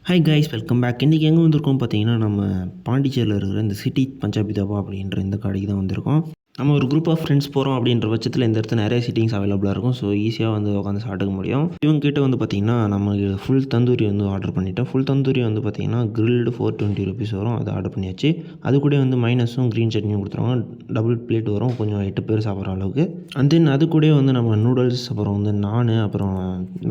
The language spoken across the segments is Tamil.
Hi guys welcome back. இன்றைக்கி எங்கே வந்திருக்கோம் பார்த்தீங்கன்னா, நம்ம பாண்டிச்சேரியில் இருக்கிற இந்த சிட்டி பஞ்சாபி தாபா அப்படின்ற இந்த கடைக்கு தான் வந்திருக்கோம். நம்ம ஒரு குரூப் ஆஃப் ஃப்ரெண்ட்ஸ் போகிறோம் அப்படின்ற பட்சத்தில் இந்த இடத்துல நிறைய சிட்டிங்ஸ் அவைலபிளாக இருக்கும். ஸோ ஈஸியாக வந்து உட்காந்து சாப்பிட்டுக்க முடியும். இவங்க கிட்ட வந்து பார்த்திங்கன்னா நமக்கு ஃபுல் தந்தூரி வந்து ஆர்டர் பண்ணிவிட்டோம். ஃபுல் தந்தூரி வந்து பார்த்திங்கன்னா கிரில்டு 420 ருபீஸ் வரும். அதை ஆர்டர் பண்ணியாச்சு. அது கூட வந்து மைனஸும் க்ரீன் சட்னியும் கொடுத்துருவாங்க. டபுள் பிளேட் வரும், கொஞ்சம் 8 பேர் சாப்பிட்ற அளவுக்கு. அண்ட் தென் அது கூட வந்து நம்ம நூடுல்ஸ், அப்புறம் வந்து அப்புறம்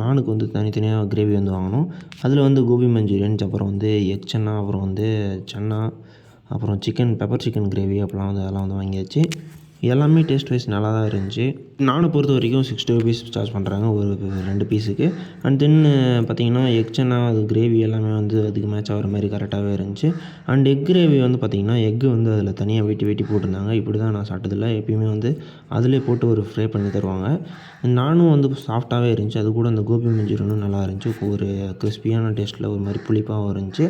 நானுக்கு வந்து தனித்தனியாக கிரேவி வந்து வாங்கணும். அதில் வந்து கோபி மஞ்சூரியன்ஸ், அப்புறம் வந்து எக் சன்னா, அப்புறம் வந்து சன்னா, அப்புறம் பெப்பர் சிக்கன் கிரேவி அப்போலாம் வந்து அதெல்லாம் வந்து வாங்கியாச்சு. எல்லாமே டேஸ்ட் வைஸ் நல்லா தான் இருந்துச்சு. நானை பொறுத்த வரைக்கும் 60 ருபீஸ் சார்ஜ் பண்ணுறாங்க ஒரு 2 பீஸுக்கு. அண்ட் தென் பார்த்திங்கன்னா எக் சன்னா, அது கிரேவி எல்லாமே வந்து அதுக்கு மேட்ச் ஆகிற மாதிரி கரெக்டாகவே இருந்துச்சு. அண்ட் எக் கிரேவி வந்து பார்த்திங்கன்னா எக்கு வந்து அதில் தனியாக வெட்டி போட்டிருந்தாங்க. இப்படி தான் நான் சாப்பிட்டதில்ல. எப்பயுமே வந்து அதிலே போட்டு ஒரு ஃப்ரை பண்ணி தருவாங்க. நானும் வந்து சாஃப்டாகவே இருந்துச்சு. அது கூட அந்த கோபி மஞ்சூரியனும் நல்லா இருந்துச்சு. ஒரு கிறிஸ்பியான டேஸ்ட்டில் ஒரு மாதிரி புளிப்பாகவும் இருந்துச்சு.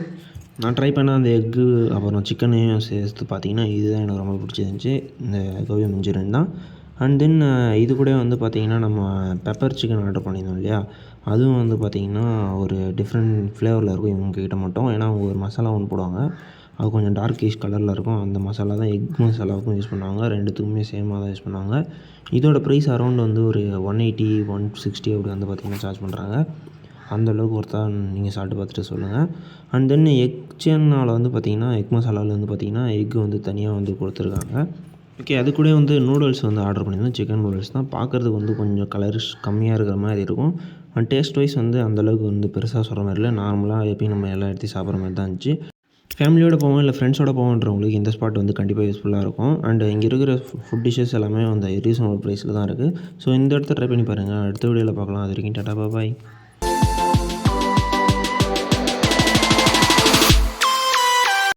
நான் ட்ரை பண்ண அந்த எக்கு அப்புறம் சிக்கனையும் சேர்த்து பார்த்திங்கன்னா இதுதான் எனக்கு ரொம்ப பிடிச்சிருந்துச்சி. இந்த கோபி மஞ்சூரியன் தான். அண்ட் தென் இது கூட வந்து பார்த்திங்கன்னா நம்ம பெப்பர் சிக்கன் ஆர்டர் பண்ணியிருந்தோம் இல்லையா, அதுவும் வந்து பார்த்திங்கன்னா ஒரு டிஃப்ரெண்ட் ஃப்ளேவரில் இருக்கும் இவங்ககிட்ட மட்டும். ஏன்னா அவங்க ஒரு மசாலா ஒன்று போடுவாங்க, அது கொஞ்சம் டார்க்கிஷ் கலரில் இருக்கும். அந்த மசாலா தான் எக் மசாலாவுக்கும் யூஸ் பண்ணுவாங்க. ரெண்டுத்துக்குமே சேமாக தான் யூஸ் பண்ணுவாங்க. இதோட ப்ரைஸ் அரௌண்ட் வந்து ஒரு 180 160 அப்படி வந்து பார்த்திங்கன்னா சார்ஜ் பண்ணுறாங்க. அந்தளவுக்கு ஒர்த்தா நீங்கள் சாப்பிட்டு பார்த்துட்டு சொல்லுங்கள். அண்ட் தென் எக் சன்னாவில் வந்து பார்த்திங்கன்னா எக் மசாலாவில் வந்து பார்த்திங்கன்னா எக்கு வந்து தனியாக வந்து கொடுத்துருக்காங்க. ஓகே, அது கூட வந்து நூடுல்ஸ் வந்து ஆர்டர் பண்ணியிருந்தோம். சிக்கன் நூடுல்ஸ் தான். பார்க்குறதுக்கு வந்து கொஞ்சம் கலர்ஸ் கம்மியாக இருக்கிற மாதிரி இருக்கும். அண்ட் டேஸ்ட் வைஸ் வந்து அந்தளவுக்கு வந்து பெருசாக சொல்கிற மாதிரி இல்லை. நார்மலாக எப்பயும் நம்ம எல்லா இடத்தையும் சாப்பிட்ற மாதிரி தான் இருந்துச்சு. ஃபேமிலியோடு போவோம் இல்லை ஃப்ரெண்ட்ஸோடு போவோன்றவங்களுக்கு இந்த ஸ்பாட் வந்து கண்டிப்பாக யூஸ்ஃபுல்லாக இருக்கும். அண்ட் இங்கே இருக்கிற ஃபுட் டிஷ்ஷஸ் எல்லாமே வந்து ரீசனபிள் ப்ரைஸில் தான் இருக்குது. ஸோ இந்த இடத்த ட்ரை பண்ணி பாருங்கள். அடுத்த வீடியோவில் பார்க்கலாம். அது வரைக்கும் டாடா பாய்.